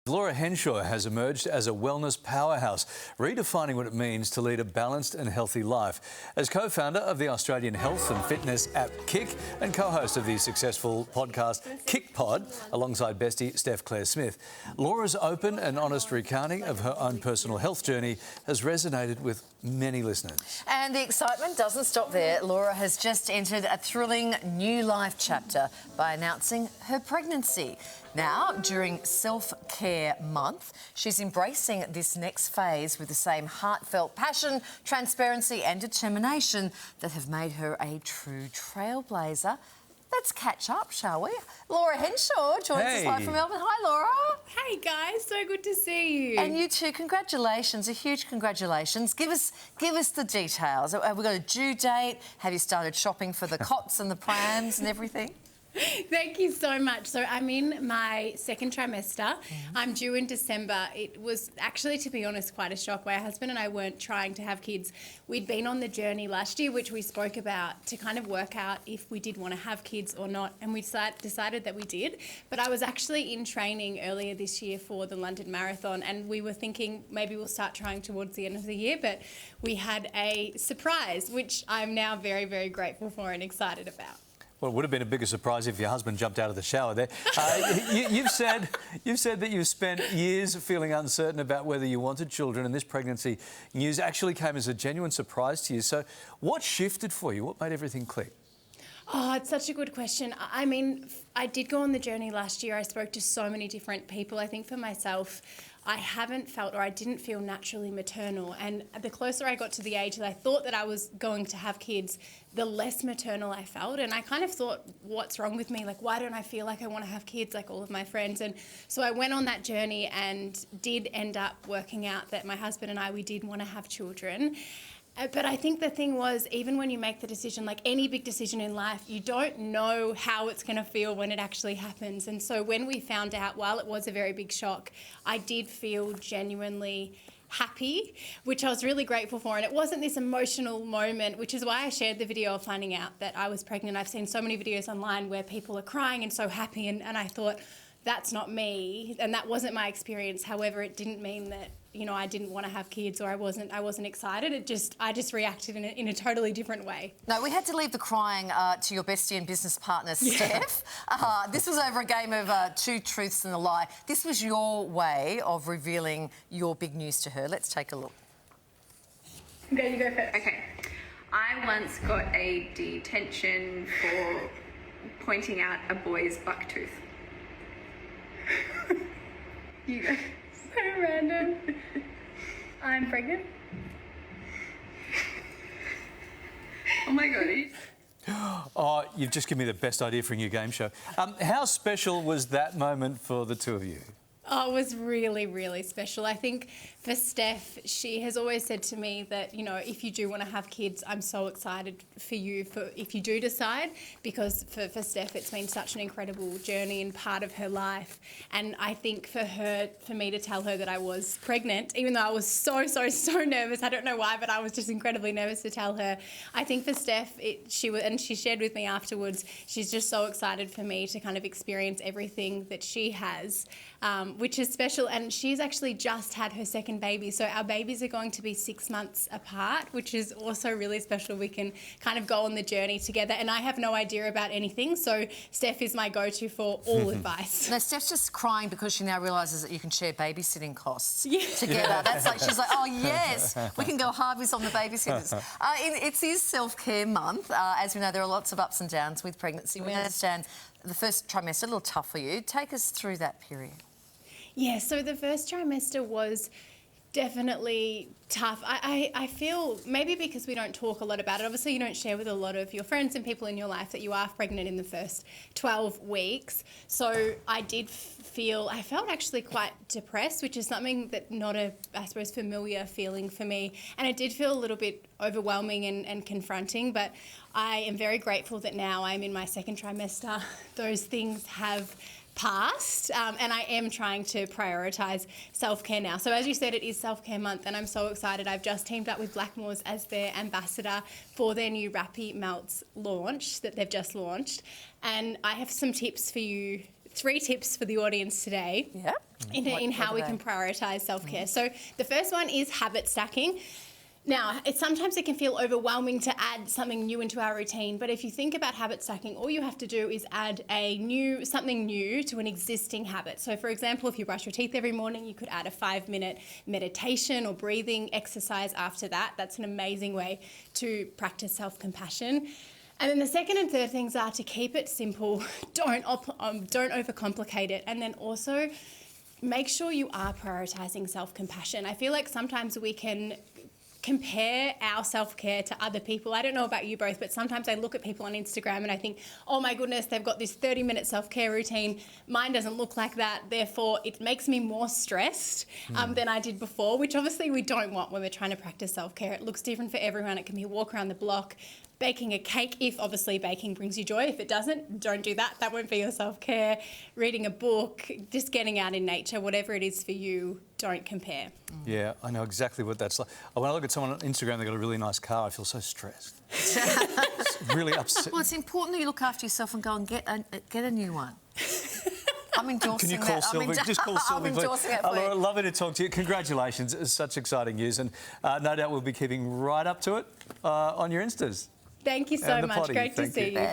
Laura Henshaw has emerged as a wellness powerhouse, redefining what it means to lead a balanced and healthy life. As co-founder of the Australian health and fitness app Kick and co-host of the successful podcast Kick Pod, alongside bestie Steph Claire Smith, Laura's open and honest recounting of her own personal health journey has resonated with many listeners. And the excitement doesn't stop there. Laura has just entered a thrilling new life chapter by announcing her pregnancy. Now, during Self-Care Month, she's embracing this next phase with the same heartfelt passion, transparency and determination that have made her a true trailblazer. Let's catch up, shall we? Laura Henshaw joins us live from Melbourne. Hi, Laura. Hey, guys. So good to see you. And you too. Congratulations. A huge congratulations. Give us the details. Have we got a due date? Have you started shopping for the cots and the prams and everything? Thank you so much. So I'm in my second trimester. I'm due in December. It was actually, to be honest, quite a shock. My husband and I weren't trying to have kids. We'd been on the journey last year, which we spoke about, to kind of work out if we did want to have kids or not. And we decided that we did. But I was actually in training earlier this year for the London Marathon, and we were thinking maybe we'll start trying towards the end of the year. But we had a surprise, which I'm now very, very grateful for and excited about. Well, it would have been a bigger surprise if your husband jumped out of the shower there. You've said that you've spent years feeling uncertain about whether you wanted children, and this pregnancy news actually came as a genuine surprise to you. So what shifted for you? What made everything click? Oh, it's such a good question. I mean, I did go on the journey last year. I spoke to so many different people. I think for myself, I haven't felt, or I didn't feel naturally maternal. And the closer I got to the age that I thought that I was going to have kids, the less maternal I felt. And I kind of thought, what's wrong with me? Like, why don't I feel like I want to have kids like all of my friends? And so I went on that journey and did end up working out that my husband and I, we did want to have children. But I think the thing was, even when you make the decision, like any big decision in life, you don't know how it's going to feel when it actually happens. And so when we found out, while it was a very big shock, I did feel genuinely happy, which I was really grateful for. And it wasn't this emotional moment, which is why I shared the video of finding out that I was pregnant. I've seen so many videos online where people are crying and so happy. And I thought, that's not me, and that wasn't my experience. However, it didn't mean that, you know, I didn't want to have kids or I wasn't excited. I just reacted in a totally different way. No, we had to leave the crying to your bestie and business partner, Steph. This was over a game of two truths and a lie. This was your way of revealing your big news to her. Let's take a look. Okay, you go first. Okay. I once got a detention for pointing out a boy's buck tooth. You go. So random. I'm pregnant. Oh my God. Oh, you've just given me the best idea for a new game show. How special was that moment for the two of you? Oh, it was really, really special. I think for Steph, she has always said to me that, you know, if you do want to have kids, I'm so excited for you if you do decide, because for Steph, it's been such an incredible journey and part of her life. And I think for me to tell her that I was pregnant, even though I was so nervous, I don't know why, but I was just incredibly nervous to tell her. I think for Steph, she shared with me afterwards, she's just so excited for me to kind of experience everything that she has, which is special. And she's actually just had her second baby. So our babies are going to be 6 months apart, which is also really special. We can kind of go on the journey together. And I have no idea about anything. So Steph is my go-to for all advice. No, Steph's just crying because she now realises that you can share babysitting costs together. Yeah. That's like, she's like, oh, yes, we can go halves on the babysitters. It is Self-Care Month. As we know, there are lots of ups and downs with pregnancy. We understand the first trimester, a little tough for you. Take us through that period. Yeah, so the first trimester was definitely tough. I feel maybe because we don't talk a lot about it. Obviously, you don't share with a lot of your friends and people in your life that you are pregnant in the first 12 weeks. So I felt actually quite depressed, which is something that not a, I suppose, familiar feeling for me. And it did feel a little bit overwhelming and confronting, but I am very grateful that now I'm in my second trimester. Those things have passed, and I am trying to prioritise self-care now. So as you said, it is Self-Care Month, and I'm so excited. I've just teamed up with Blackmores as their ambassador for their new Rappy Melts launch that they've just launched. And I have some tips for you, 3 tips for the audience today. Yeah. in how we can prioritise self-care. So the first one is habit stacking. Now, sometimes it can feel overwhelming to add something new into our routine, but if you think about habit stacking, all you have to do is add something new to an existing habit. So for example, if you brush your teeth every morning, you could add a 5-minute meditation or breathing exercise after that. That's an amazing way to practice self-compassion. And then the second and third things are to keep it simple, don't overcomplicate it, and then also make sure you are prioritising self-compassion. I feel like sometimes we can compare our self-care to other people. I don't know about you both, but sometimes I look at people on Instagram and I think, oh my goodness, they've got this 30-minute self-care routine. Mine doesn't look like that. Therefore, it makes me more stressed than I did before, which obviously we don't want when we're trying to practice self-care. It looks different for everyone. It can be a walk around the block, baking a cake, if obviously baking brings you joy. If it doesn't, don't do that. That won't be your self-care. Reading a book, just getting out in nature, whatever it is for you, don't compare. Yeah, I know exactly what that's like. When I look at someone on Instagram, they've got a really nice car, I feel so stressed. It's really upset. Well, it's important that you look after yourself and go and get a new one. I'm endorsing Can you call that. Sylvie? Just call Sylvie, I'm please. endorsing it for you. Laura, lovely to talk to you. Congratulations. It's such exciting news. And no doubt we'll be keeping right up to it on your Instas. Thank you so much. potty. Great to Thank see you. you.